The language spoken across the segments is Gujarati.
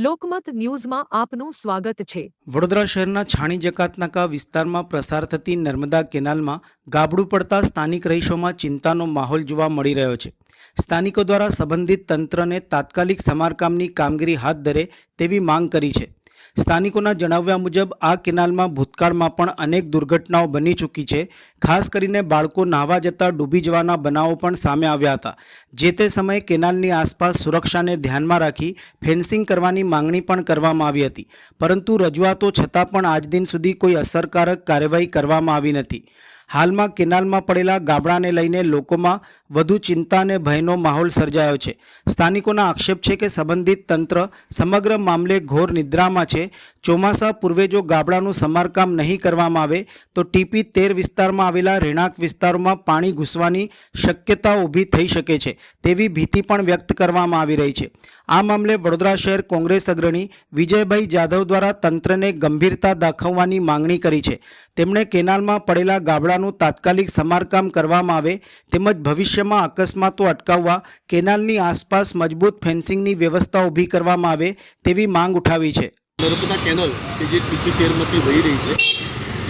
લોકમત ન્યૂઝમાં આપનું સ્વાગત છે। વડોદરા શહેરના છાણી જકાતનાકા વિસ્તારમાં પ્રસાર થતી નર્મદા કેનાલમાં ગાબડું પડતા સ્થાનિક રહીશોમાં ચિંતાનો માહોલ જોવા મળી રહ્યો છે। સ્થાનિકો દ્વારા સંબંધિત તંત્રને તાત્કાલિક સમારકામની કામગીરી હાથ ધરે તેવી માંગ કરી છે। સ્થાનિકોના જણાવ્યા મુજબ આ કેનાલમાં ભૂતકાળમાં પણ અનેક દુર્ઘટનાઓ બની ચૂકી છે। ખાસ કરીને બાળકો નાહવા જતાં ડૂબી જવાના બનાવો પણ સામે આવ્યા હતા। જે તે સમયે કેનાલની આસપાસ સુરક્ષાને ધ્યાનમાં રાખી ફેન્સિંગ કરવાની માંગણી પણ કરવામાં આવી હતી, પરંતુ રજૂઆતો છતાં પણ આજ દિન સુધી કોઈ અસરકારક કાર્યવાહી કરવામાં આવી નથી। હાલમાં કેનાલમાં પડેલા ગાબડાને લઈને લોકોમાં વધુ ચિંતા અને ભયનો માહોલ સર્જાયો છે। સ્થાનિકોના આક્ષેપ છે કે સંબંધિત તંત્ર સમગ્ર મામલે ઘોર નિદ્રામાં છે। ચોમાસા પૂર્વે જો ગાબડાનું સમારકામ નહીં કરવામાં આવે તો ટીપી 13 વિસ્તારમાં આવેલા રહેણાંક વિસ્તારોમાં પાણી ઘૂસવાની શક્યતા ઊભી થઈ શકે છે તેવી ભીતિ પણ વ્યક્ત કરવામાં આવી રહી છે। આ મામલે વડોદરા શહેર કોંગ્રેસ અગ્રણી વિજયભાઈ જાધવ દ્વારા તંત્રને ગંભીરતા દાખવવાની માંગણી કરી છે। તેમણે કેનાલમાં પડેલા ગાબડાનું તાત્કાલિક સમારકામ કરવામાં આવે તેમજ ભવિષ્યમાં અકસ્માતો અટકાવવા કેનાલની આસપાસ મજબૂત ફેન્સિંગની વ્યવસ્થા ઊભી કરવામાં આવે તેવી માંગ ઉઠાવી છે। નર્મદા કેનલ કે જે ટીપી 13માંથી વહી રહી છે,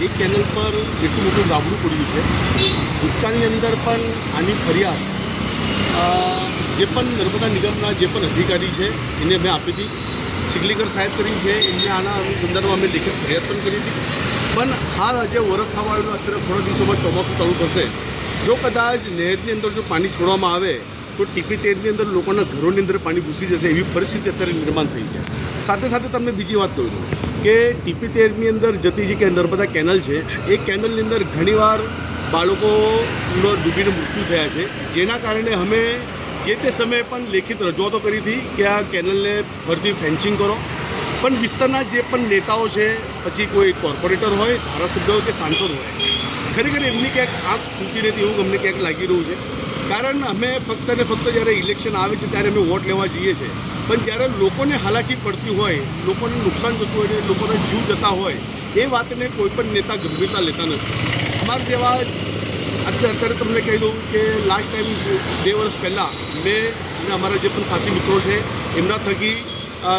એ કેનલ પર એટલું મોટું ગાબડું પડ્યું છે। ભૂતકાળની અંદર પણ આની ફરિયાદ જે પણ નર્મદા નિગમના જે પણ અધિકારી છે એને મેં આપી હતી। સિગલીકર સાહેબ કરી છે, એમને આના સંદર્ભમાં અમે લેખિત ફરિયાદ પણ કરી હતી। પણ હાલ જે વરસ થવા આવ્યું, અત્યારે થોડા દિવસોમાં ચોમાસું ચાલુ થશે, જો કદાચ નહેરની અંદર જો પાણી છોડવામાં આવે તો ટીપી 13ની અંદર લોકોના ઘરોની અંદર પાણી ઘૂસી જશે એવી પરિસ્થિતિ અત્યારે નિર્માણ થઈ છે। સાથે સાથે તમને બીજી વાત કહું છું કે ટીપી 13ની અંદર જતી જે કે નર્મદા કેનલ છે, એ કેનલની અંદર ઘણીવાર બાળકોનો ડૂબીને મૃત્યુ થયા છે, જેના કારણે અમે જે તે સમયે પણ લેખિત રજૂઆતો કરી હતી કે આ કેનલને ફરીથી ફેન્સિંગ કરો। પણ વિસ્તારના જે પણ નેતાઓ છે, પછી કોઈ કોર્પોરેટર હોય, ધારાસભ્ય હોય કે સાંસદ હોય, ખરેખર એમની ક્યાંક આંખ ખૂલતી નથી એવું અમને ક્યાંક લાગી રહ્યું છે। કારણ અમે ફક્ત ને ફક્ત જ્યારે ઇલેક્શન આવે છે ત્યારે અમે વોટ લેવા જઈએ છીએ, પણ જ્યારે લોકોને હાલાકી પડતી હોય, લોકોને નુકસાન થતું હોય, લોકોને જીવ જતા હોય, એ વાતને કોઈ પણ નેતા ગંભીરતા લેતા નથી। અમારા જેવા અત્યારે તમને કહી દઉં કે લાસ્ટ ટાઈમ 2 વર્ષ પહેલાં મેં અને અમારા જે પણ સાથી મિત્રો છે એમના થકી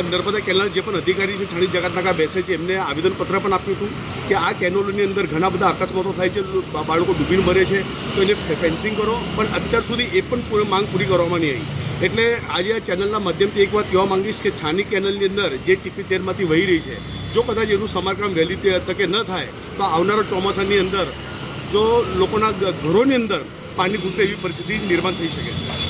નર્મદા કેનાલ જે પણ અધિકારી છે, છાણી જકાતનાકા બેસે છે, એમને આવેદનપત્ર પણ આપ્યું હતું કે આ કેનલોની અંદર ઘણા બધા અકસ્માતો થાય છે, બાળકો ડૂબીને મરે છે, તો એને ફેન્સિંગ કરો। પણ અત્યાર સુધી એ પણ માંગ પૂરી કરવામાં નહીં આવી। એટલે આજે આ ચેનલના માધ્યમથી એક વાત કહેવા માંગીશ કે છાણી કેનલની અંદર જે ટીપી 13માંથી વહી રહી છે, જો કદાચ એનું સમારકામ વહેલી તકે ન થાય તો આવનારા ચોમાસાની અંદર જો લોકોના ઘરોની અંદર પાણી ઘૂસે એવી પરિસ્થિતિ નિર્માણ થઈ શકે છે।